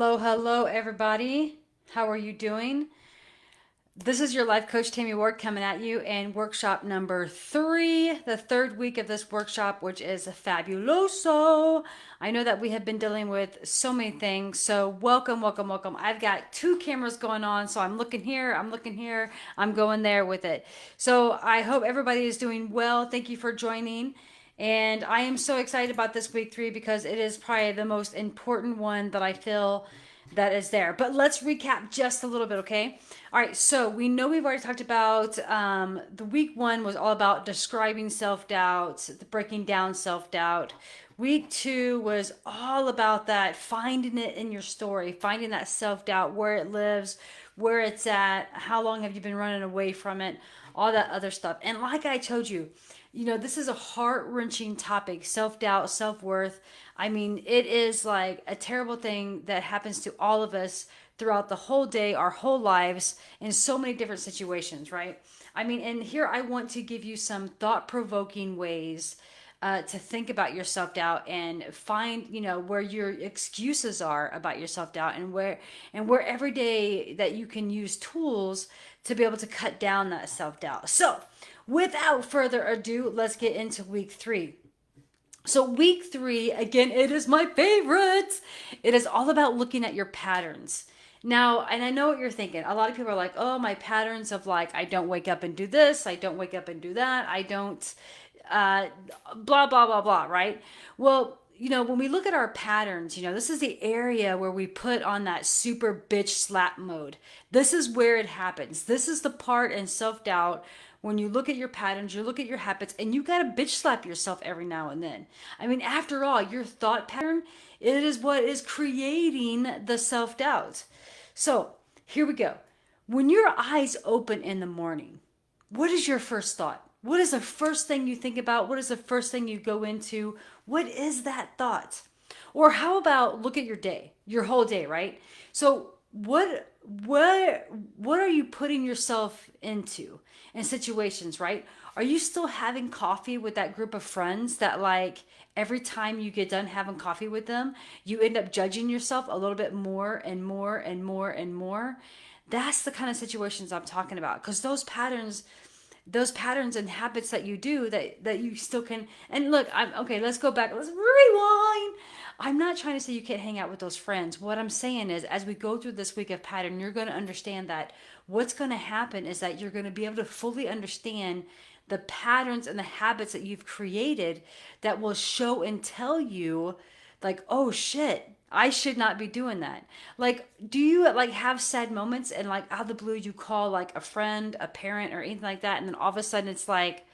Hello, hello, everybody. How are you doing? This is your life coach, Tammy Ward, coming at you in workshop number 3, the third week of this workshop, which is fabuloso. I know that we have been dealing with so many things. So, welcome, welcome, welcome. I've got two cameras going on. So, I'm looking here, I'm looking here, I'm going there with it. So, I hope everybody is doing well. Thank you for joining. And I am so excited about this week 3 because it is probably the most important one that I feel that is there. But let's recap just a little bit, okay? All right, so we know we've already talked about the week 1 was all about describing self doubt, breaking down self doubt. Week 2 was all about that, finding it in your story, finding that self doubt, where it lives, where it's at, how long have you been running away from it, all that other stuff. And like I told you, this is a heart wrenching topic, self doubt, self worth. I mean, it is like a terrible thing that happens to all of us throughout the whole day, our whole lives, in so many different situations, right? I mean, and here I want to give you some thought provoking ways to think about your self doubt and find, where your excuses are about your self doubt, and where every day that you can use tools to be able to cut down that self doubt. So, without further ado, let's get into week 3. So, week 3, again, it is my favorite. It is all about looking at your patterns. Now, and I know what you're thinking. A lot of people are like, oh, my patterns of like, I don't wake up and do this, I don't wake up and do that, I don't, uh, blah, blah, blah, blah, right? Well, when we look at our patterns, this is the area where we put on that super bitch slap mode. This is where it happens. This is the part in self doubt when you look at your patterns, you look at your habits, and you gotta bitch slap yourself every now and then. I mean, after all, your thought pattern, it is what is creating the self doubt. So here we go. When your eyes open in the morning, what is your first thought? What is the first thing you think about? What is the first thing you go into? What is that thought? Or how about look at your day, your whole day, right? So what are you putting yourself into in situations, right? Are you still having coffee with that group of friends that like every time you get done having coffee with them, you end up judging yourself a little bit more and more and more and more? That's the kind of situations I'm talking about, because those patterns and habits that you do that you still can. And look, I'm okay, let's go back, let's rewind. I'm not trying to say you can't hang out with those friends. What I'm saying is, as we go through this week of pattern, you're going to understand that what's going to happen is that you're going to be able to fully understand the patterns and the habits that you've created that will show and tell you, like, oh shit, I should not be doing that. Like, do you like have sad moments and like out of the blue you call like a friend, a parent, or anything like that, and then all of a sudden it's like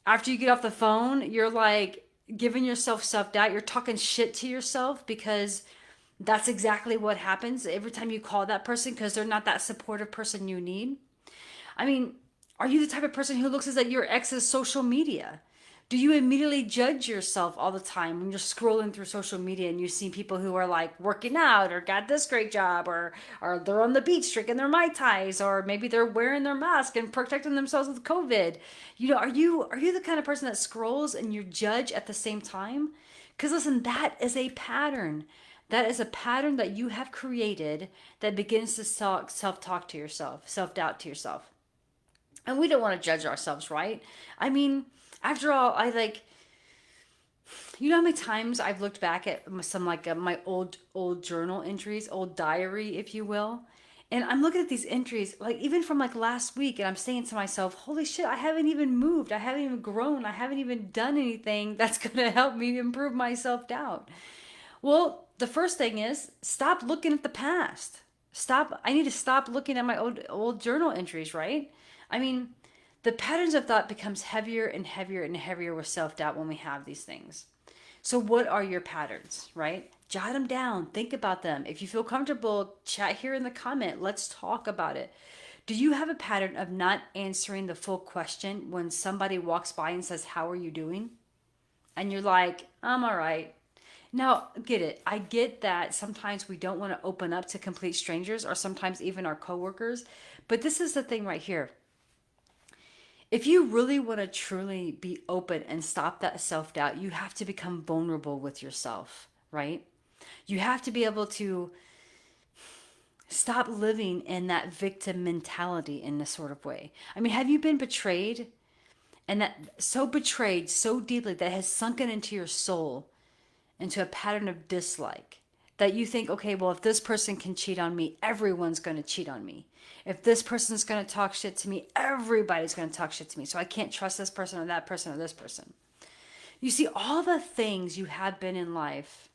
after you get off the phone, you're like giving yourself self doubt. You're talking shit to yourself because that's exactly what happens every time you call that person because they're not that supportive person you need. I mean, are you the type of person who looks at your ex's social media? Do you immediately judge yourself all the time when you're scrolling through social media and you see people who are like working out or got this great job, or they're on the beach drinking their Mai Tais, or maybe they're wearing their mask and protecting themselves with COVID? Are you the kind of person that scrolls and you judge at the same time? Because listen, that is a pattern. That is a pattern that you have created that begins to self talk to yourself, self doubt to yourself. And we don't want to judge ourselves, right? I mean, after all, I like, how many times I've looked back at some like my old journal entries, old diary, if you will, and I'm looking at these entries like even from like last week, and I'm saying to myself, "Holy shit, I haven't even moved, I haven't even grown, I haven't even done anything that's gonna help me improve my self doubt." Well, the first thing is stop looking at the past. Stop. I need to stop looking at my old journal entries, right? I mean, the patterns of thought becomes heavier and heavier and heavier with self-doubt when we have these things. So what are your patterns, right? Jot them down, think about them. If you feel comfortable, chat here in the comment. Let's talk about it. Do you have a pattern of not answering the full question when somebody walks by and says, "How are you doing?" And you're like, "I'm all right." Now, get it. I get that sometimes we don't want to open up to complete strangers or sometimes even our coworkers. But this is the thing right here. If you really want to truly be open and stop that self doubt, you have to become vulnerable with yourself, right? You have to be able to. Stop living in that victim mentality in this sort of way. I mean, have you been betrayed? And that so betrayed so deeply that it has sunken into your soul, into a pattern of dislike, that you think, okay, well, if this person can cheat on me, everyone's going to cheat on me. If this person's going to talk shit to me, everybody's going to talk shit to me. So I can't trust this person or that person or this person. You see, all the things you have been in life,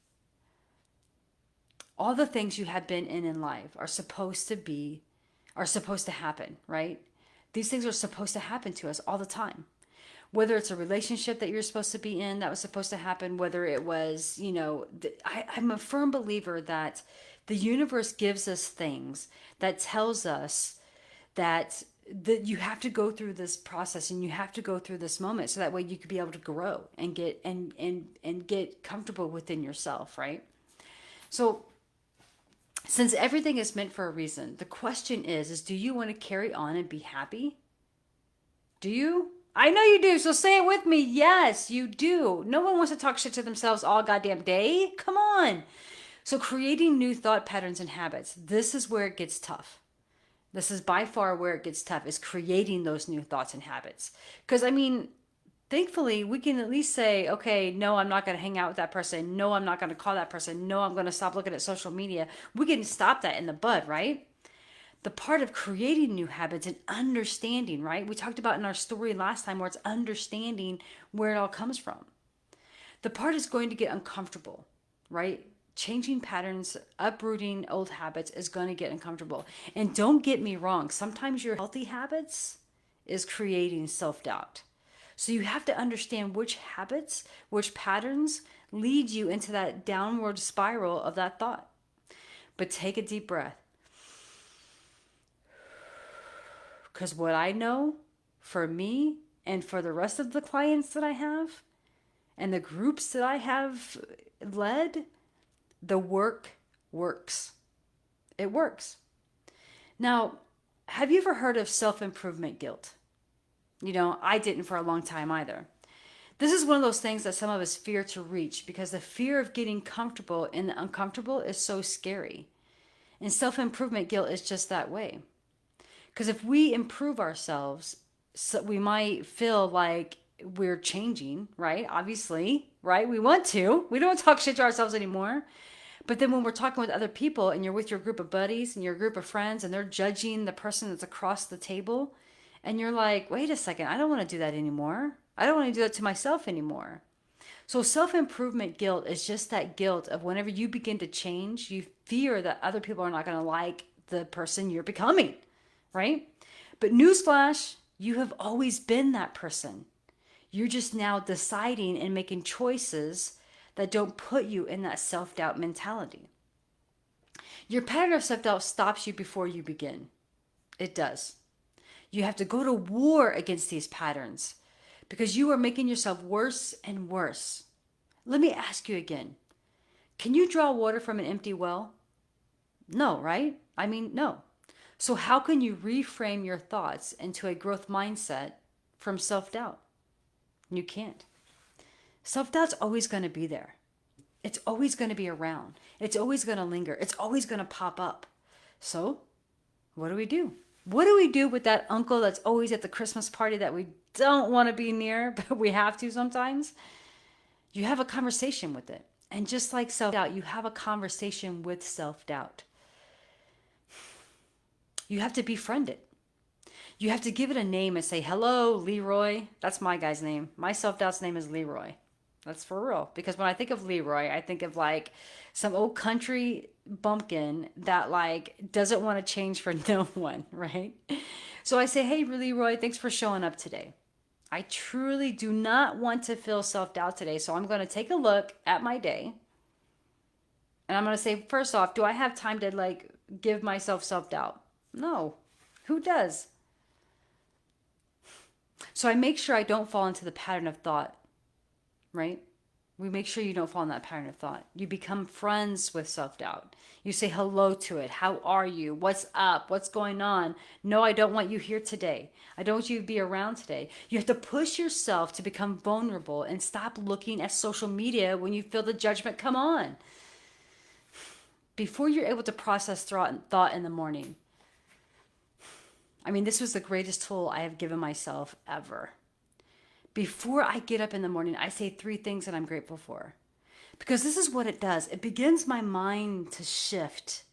all the things you have been in life are supposed to happen, right? These things are supposed to happen to us all the time. Whether it's a relationship that you're supposed to be in that was supposed to happen, whether it was, I'm a firm believer that the universe gives us things that tells us that you have to go through this process and you have to go through this moment so that way you could be able to grow and get and get comfortable within yourself, right? So since everything is meant for a reason, the question is do you want to carry on and be happy? Do you? I know you do, so say it with me. Yes, you do. No one wants to talk shit to themselves all goddamn day. Come on. So creating new thought patterns and habits, this is where it gets tough. This is by far where it gets tough, is creating those new thoughts and habits. Because, I mean, thankfully, we can at least say, okay, no, I'm not going to hang out with that person. No, I'm not going to call that person. No, I'm going to stop looking at social media. We can stop that in the bud, right? The part of creating new habits and understanding, right? We talked about in our story last time where it's understanding where it all comes from. The part is going to get uncomfortable, right? Changing patterns, uprooting old habits is going to get uncomfortable. And don't get me wrong, sometimes your healthy habits is creating self-doubt. So you have to understand which habits, which patterns lead you into that downward spiral of that thought. But take a deep breath. Because what I know for me and for the rest of the clients that I have and the groups that I have led, the work works. It works. Now, have you ever heard of self-improvement guilt? I didn't for a long time either. This is one of those things that some of us fear to reach because the fear of getting comfortable in the uncomfortable is so scary. And self-improvement guilt is just that way. Because if we improve ourselves, so we might feel like we're changing, right? Obviously, right? We want to. We don't want to talk shit to ourselves anymore. But then when we're talking with other people and you're with your group of buddies and your group of friends and they're judging the person that's across the table and you're like, wait a second, I don't want to do that anymore. I don't want to do that to myself anymore. So self-improvement guilt is just that guilt of whenever you begin to change, you fear that other people are not going to like the person you're becoming, right? But newsflash, you have always been that person. You're just now deciding and making choices that don't put you in that self-doubt mentality. Your pattern of self-doubt stops you before you begin. It does. You have to go to war against these patterns because you are making yourself worse and worse. Let me ask you again. Can you draw water from an empty well? No, right? I mean, no. So how can you reframe your thoughts into a growth mindset from self-doubt? You can't. Self-doubt's always going to be there. It's always going to be around. It's always going to linger. It's always going to pop up. So what do we do? What do we do with that uncle that's always at the Christmas party that we don't want to be near, but we have to sometimes? You have a conversation with it. And just like self-doubt, you have a conversation with self-doubt. You have to befriend it. You have to give it a name and say, hello, Leroy. That's my guy's name. My self-doubt's name is Leroy. That's for real. Because when I think of Leroy, I think of like some old country bumpkin that like doesn't want to change for no one, right? So I say, hey, Leroy, thanks for showing up today. I truly do not want to feel self-doubt today. So I'm going to take a look at my day. And I'm going to say, first off, do I have time to like give myself self-doubt? No. Who does? So I make sure I don't fall into the pattern of thought, right? We make sure you don't fall in that pattern of thought. You become friends with self-doubt. You say hello to it. How are you? What's up? What's going on? No, I don't want you here today. I don't want you to be around today. You have to push yourself to become vulnerable and stop looking at social media when you feel the judgment come on. before you're able to process thought in the morning, I mean, this was the greatest tool I have given myself ever. Before I get up in the morning, I say three things that I'm grateful for. Because this is what it does. It begins my mind to shift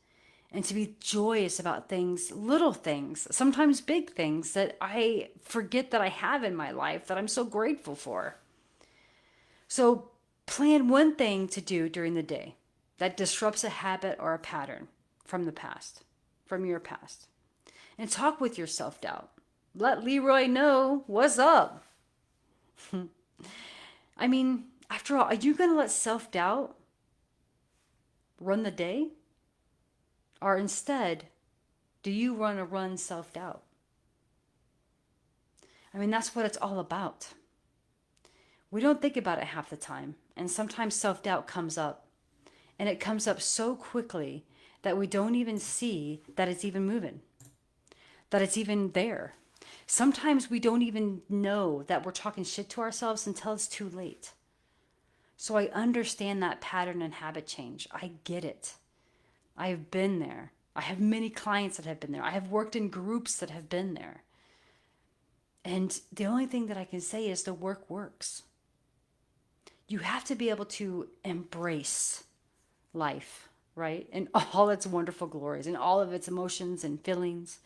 and to be joyous about things, little things, sometimes big things that I forget that I have in my life that I'm so grateful for. So plan one thing to do during the day that disrupts a habit or a pattern from the past, from your past. And talk with your self doubt. Let Leroy know what's up. I mean, after all, are you going to let self doubt run the day? Or instead, do you want to run self doubt? I mean, that's what it's all about. We don't think about it half the time. And sometimes self doubt comes up. And it comes up so quickly that we don't even see that it's even moving, that it's even there. Sometimes we don't even know that we're talking shit to ourselves until it's too late. So I understand that pattern and habit change. I get it. I've been there. I have many clients that have been there. I have worked in groups that have been there. And the only thing that I can say is the work works. You have to be able to embrace life, right? And all its wonderful glories and all of its emotions and feelings.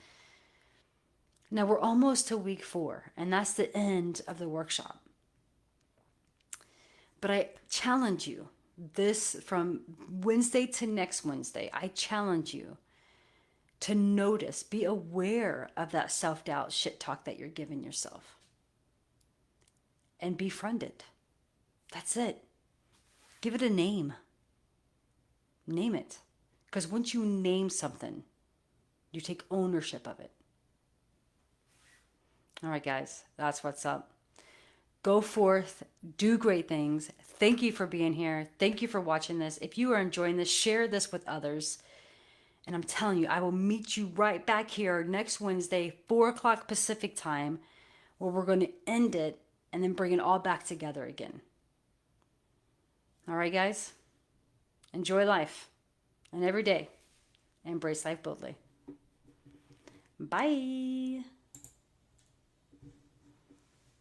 Now we're almost to week 4, and that's the end of the workshop. But I challenge you, this from Wednesday to next Wednesday, I challenge you to notice, be aware of that self-doubt shit talk that you're giving yourself. And befriend it. That's it. Give it a name. Name it. Because once you name something, you take ownership of it. All right, guys, that's what's up. Go forth, do great things. Thank you for being here. Thank you for watching this. If you are enjoying this, share this with others. And I'm telling you, I will meet you right back here next Wednesday, 4 o'clock Pacific time, where we're going to end it and then bring it all back together again. All right, guys? Enjoy life. And every day, embrace life boldly. Bye.